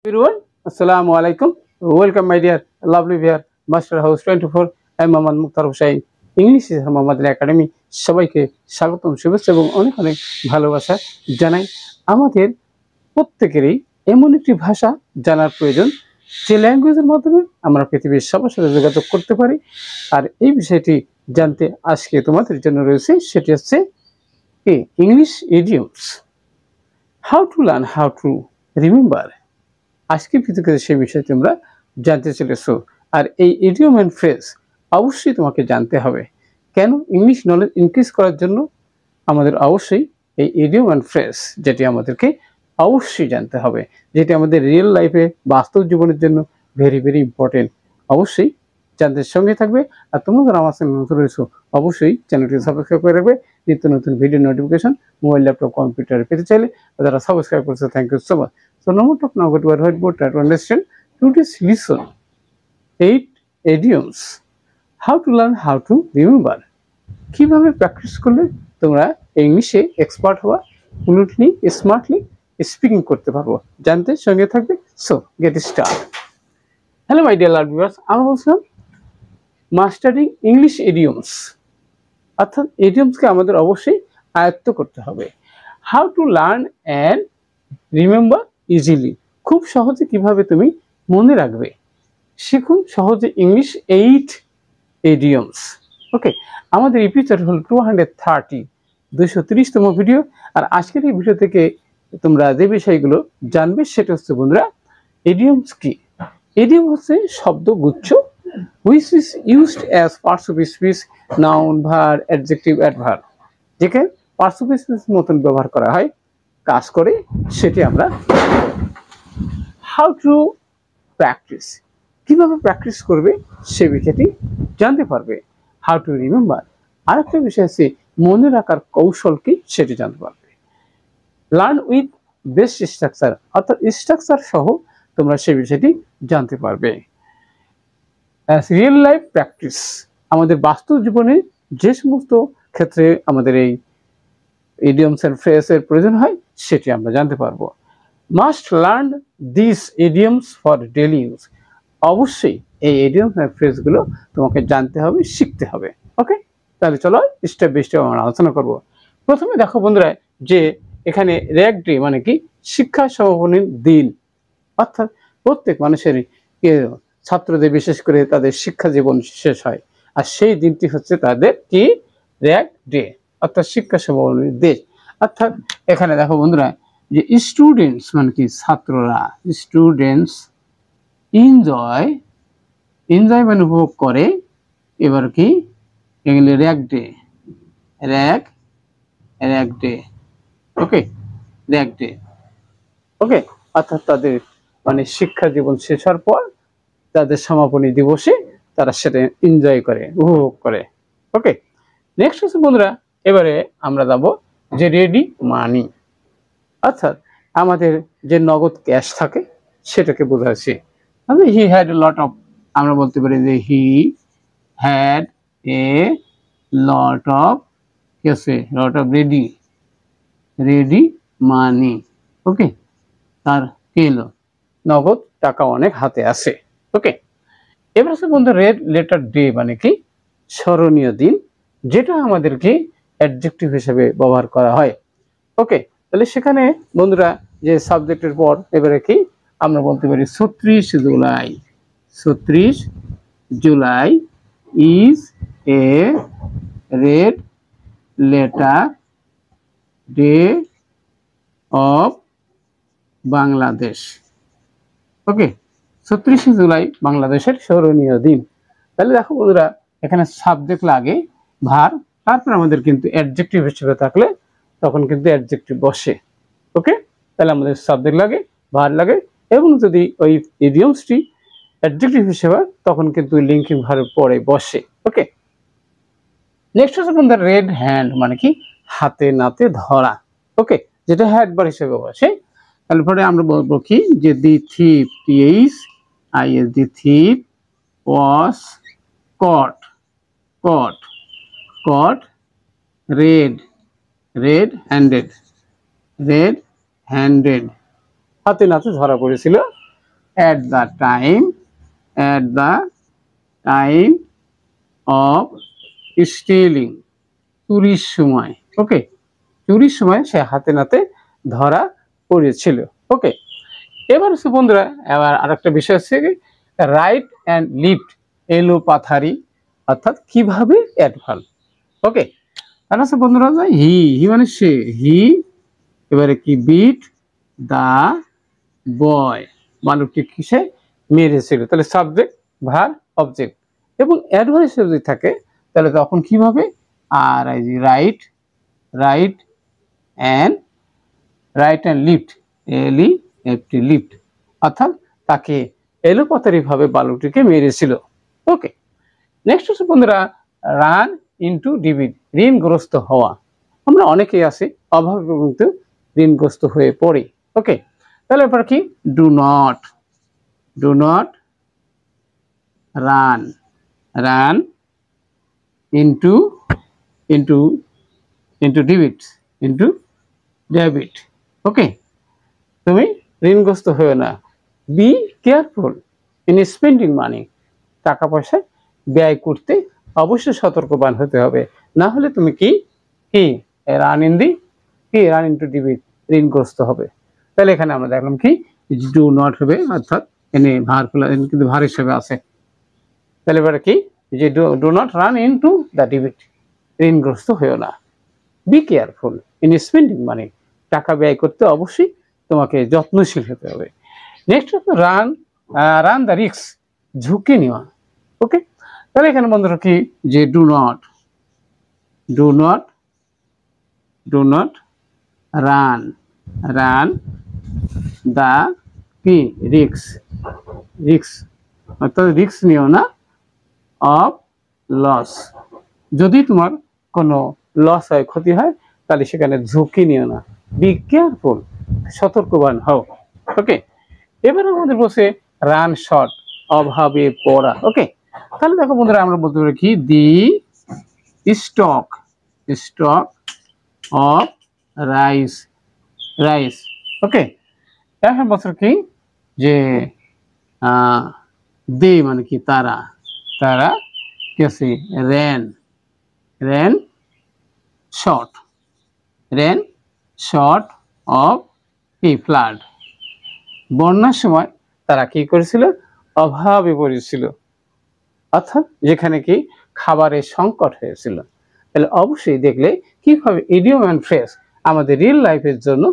Everyone, Assalamu alaikum. Welcome, my dear lovely viewer, Master House 24. I'm Mohammad Mukhtar Hussain. English is Mohammad Academy. সবাইকে স্বাগতম, শুভেচ্ছা এবং অনেক অনেক ভালোবাসা জানাই। আমাদের প্রত্যেকেরই এমন একটি ভাষা জানার প্রয়োজন যে ল্যাঙ্গুয়েজের মাধ্যমে আমরা পৃথিবীর সবার সাথে যোগাযোগ করতে পারি। আর এই বিষয়টি জানতে আজকে তোমাদের জন্য রয়েছে, সেটি হচ্ছে English idioms. How to learn, how to remember. আজকে ভিডিওতে সেই বিষয়ে তোমরা জানতে চলেছো। আর এই ইডিয়ম অ্যান্ড ফ্রেজ অবশ্যই তোমাকে জানতে হবে। কেন? ইংলিশ নলেজ ইনক্রিজ করার জন্য আমাদের অবশ্যই এই ইডিয়ম অ্যান্ড ফ্রেজ যেটি আমাদেরকে অবশ্যই জানতে হবে, যেটি আমাদের রিয়েল লাইফে বাস্তব জীবনের জন্য ভেরি ভেরি ইম্পর্টেন্ট। অবশ্যই জানতে সঙ্গে থাকবে। আর তোমরা যারা আমার চ্যানেল নতুন রয়েছো অবশ্যই চ্যানেলটি সাবস্ক্রাইব করে রাখবে নিত্য নতুন ভিডিও নোটিফিকেশন মোবাইল, ল্যাপটপ, কম্পিউটারে পেতে চাইলে। যারা সাবস্ক্রাইব করছো, thank you so much. So now we'll talk now about our whiteboard, try to understand. Today's lesson 8 idioms. How to learn, how to remember. কিভাবে প্র্যাকটিস করলে তোমরা ইংলিশে এক্সপার্ট হওয়া, ফ্লুয়েন্টলি, স্মার্টলি স্পিকিং করতে পারবো, জানতে সঙ্গে থাকবে। So get start. Hello my dear learn viewers, আমরা বলছিলাম মাস্টারিং ইংলিশ ইডিয়মস, অর্থাৎ ইডিয়মসকে আমাদের অবশ্যই আয়ত্ত করতে হবে। How to learn and remember easily. খুব সহজে কিভাবে তুমি মনে রাখবে, শিখুন সহজে ইংলিশ 8 ইডিয়মস। ওকে, আমাদের এপিসোড হল 230তম ভিডিও। আর আজকের এই ভিডিও থেকে তোমরা যে বিষয়গুলো জানবে সেটা হচ্ছে বন্ধুরা, ইডিয়মস কি। ইডিয়ম হচ্ছে শব্দগুচ্ছ which is used as parts of speech, noun, verb, adjective, adverb, যেখানে পার্টস অফ স্পিচ মতন ব্যবহার করা হয়, কাজ করে, সেটি আমরা। হাউ টু প্র্যাকটিস, কিভাবে প্র্যাকটিস করবে সে বিষয়টি জানতে পারবে। হাউ টু রিমেম্বার, আরেকটা বিষয় আছে মনে রাখার কৌশল কি সেটি জানতে পারবে। লার্ন উইথ বেস্ট স্ট্রাকচার, অর্থাৎ স্ট্রাকচার সহ তোমরা সে বিষয়টি জানতে পারবে। রিয়েল লাইফ প্র্যাকটিস, আমাদের বাস্তব জীবনে যে সমস্ত ক্ষেত্রে আমাদের এই ইডিয়মস এন্ড ফ্রেজের প্রয়োজন হয় সেটি আমরা জানতে পারবো। Must learn this idioms for daily use, অবশ্যই এই ইডিয়মস এন্ড ফ্রেজগুলো তোমাকে জানতে হবে, শিখতে হবে। ওকে, তাহলে চলো স্টেপ বাই স্টেপ আমরা আলোচনা করব। প্রথমে দেখো বন্ধুরা, যে এখানে র্যাগ ডে মানে কি, শিক্ষা সমাপনীর দিন, অর্থাৎ প্রত্যেক মানুষের ছাত্রদের বিশেষ করে তাদের শিক্ষা জীবন শেষ হয়, আর সেই দিনটি হচ্ছে তাদের কি, র্যাগ ডে, অর্থাৎ শিক্ষা সমাপনীর দিন। অর্থাৎ এখানে দেখো বন্ধুরা, যে স্টুডেন্টস মানে কি, ছাত্ররা, স্টুডেন্টস এনজয়, এনজয় মানে উপভোগ করে, এবার কি এগুলি র্যাগ ডে, র্যাগ ডে, ওকে, র্যাগ ডে, ওকে, অর্থাৎ তাদের মানে শিক্ষা জীবন শেষ হওয়ার পর তাদের সমাপনী দিবসে তারা সেটা এনজয় করে, উপভোগ করে। ওকে, নেক্সট হচ্ছে বন্ধুরা, এবারে আমরা যাবো যে রেডি মানি, অর্থাৎ আমাদের যে নগদ ক্যাশ থাকে সেটাকে বোঝাচ্ছি। হি হ্যাড এ লট অফ, আমরা বলতে পারি যে he had a lot of cash, lot of ready money. Okay, তার কি হলো, নগদ টাকা অনেক হাতে আসে। ওকে, এবার হচ্ছে বন্ধু রেড লেটার ডে মানে কি, স্মরণীয় দিন, যেটা আমাদেরকে অ্যাডজেক্টিভ হিসেবে ব্যবহার করা হয়। ওকে, তাহলে সেখানে বন্ধুরা যে সাবজেক্টের পর এবারে কি আমরা বলতে পারি 36 July, 36 July is a red letter day of Bangladesh. Okay, 36 জুলাই বাংলাদেশের স্মরণীয় দিন। তাহলে দেখো বন্ধুরা, এখানে সাবজেক্ট লাগে, ভার, তারপর আমাদের কিন্তু অ্যাডজেক্টিভ হিসেবে থাকলে তখন কিন্তু অ্যাডজেক্টিভ বসে। ওকে, তাহলে আমাদের সাবজেক্ট লাগে, ভার লাগে, এবং যদি ওই ইডিয়মসটি অ্যাডজেক্টিভ হিসেবে তখন কিন্তু লিঙ্কিং ভার্ব পরে বসে। ওকে, নেক্সট হচ্ছে বন্ধুরা রেড হ্যান্ড মানে কি, হাতে নাতে ধরা। ওকে, যেটা হ্যাড বার হিসেবে বসে। তারপরে আমরা বলবো কি, যে দি থিপ, THIF, দি থিপ ওয়াজ কট রেড হ্যান্ডেড, হাতে নাতে ধরা পড়েছিল। at the time of stealing, চুরির সময়। ওকে, চুরির সময় সে হাতে নাতে ধরা পড়েছিল। ওকে, এবার হচ্ছে বন্ধুরা, এবার আরেকটা বিষয় হচ্ছে রাইট অ্যান্ড লিফট, এলো পাথারি, অর্থাৎ কিভাবে অ্যাডভার্ব। ওকে, তাহলে হচ্ছে বন্ধুরা, হি মানে সে, হি এবারে কি বিট দা বয়, বালকটি কিসে মেরেছিল, তাহলে সাবজেক্ট ভার অবজেক্ট এবং অ্যাডভার্ব যদি থাকে তাহলে তখন কিভাবে, আর এই যে রাইট অ্যান্ড লিফট, এলইএফটি লিফট, অর্থাৎ তাকে এলোপাতারি ভাবে বালকটিকে মেরেছিল। ওকে, নেক্সট হচ্ছে বন্ধুরা রান ইনটু ডিবিট, ঋণগ্রস্ত হওয়া। আমরা অনেকেই আছি অভাবে কিন্তু ঋণগ্রস্ত হয়ে পড়ি। ওকে, তাহলে এরপর কি, do not run into debit. Okay, তুমি ঋণগ্রস্ত হয়ে না। Be careful in spending money, টাকা পয়সা ব্যয় করতে অবশ্যই সতর্কবান হতে হবে, না হলে তুমি কি রান ইনটু ডেবিট, ঋণগ্রস্ত হবে। তাহলে এখানে আমরা দেখলাম কি, ডু নট হবে, অর্থাৎ এনে ভার কিন্তু ভার হিসেবে আছে। তাহলে এবারে কি, যে do not run into the debit, ঋণগ্রস্ত হয়েও না। Be careful in spending money, টাকা ব্যয় করতে অবশ্যই তোমাকে যত্নশীল হতে হবে। নেক্সট রান দ্য রিস্ক, ঝুঁকি নেওয়া। ওকে, তাহলে এখানে বন্ধুরা কি, যে ডু নট রান দ্য কি রিস্ক, অর্থাৎ রিস্ক নিও না অফ লস, যদি তোমার কোনো লস হয়, ক্ষতি হয়, তাহলে সেখানে ঝুঁকি নিও না। বি কেয়ারফুল, সতর্কবান হও। ওকে, এবার আমাদের বসে রান শর্ট, অভাবে পড়া। ওকে, তাহলে দেখো বন্ধুরা, আমরা বলতে পারি কি, দি স্টক অফ রাইস। ওকে, এখন বছর কি, যে দে মানে কি, তারা কি আছে, রেন শর্ট অফ কি ফ্লাড, বন্যার সময় তারা কি করেছিল, অভাবে পড়েছিল, অর্থাৎ যেখানে কি খাবারের সংকট হয়েছিল। তাহলে অবশ্যই দেখলে কিভাবে ইডিয়ম অ্যান্ড ফ্রেজ আমাদের রিয়েল লাইফের জন্য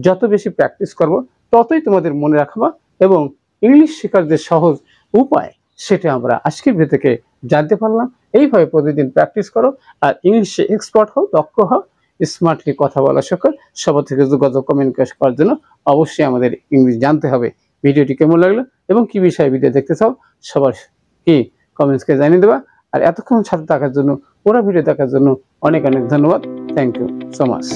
যত বেশি প্র্যাকটিস করব ততই তোমাদের মনে রাখবা, এবং ইংলিশ শেখার যে সহজ উপায় সেটা আমরা আজকের ভিডিও থেকে জানতে পারলাম। এইভাবে প্রতিদিন প্র্যাকটিস করো আর ইংলিশে এক্সপার্ট হও, দক্ষ হও, স্মার্টলি কথা বলা শেখো। সবার থেকে যোগাযোগ কমিউনিকেশন করার জন্য অবশ্যই আমাদের ইংলিশ জানতে হবে। ভিডিওটি কেমন লাগলো এবং কি বিষয়ে ভিডিও দেখতে চাও সবার কি কমেন্টসকে জানিয়ে দেবা। আর এতক্ষণ সাথে থাকার জন্য, পুরো ভিডিও দেখার জন্য অনেক ধন্যবাদ। Thank you so much.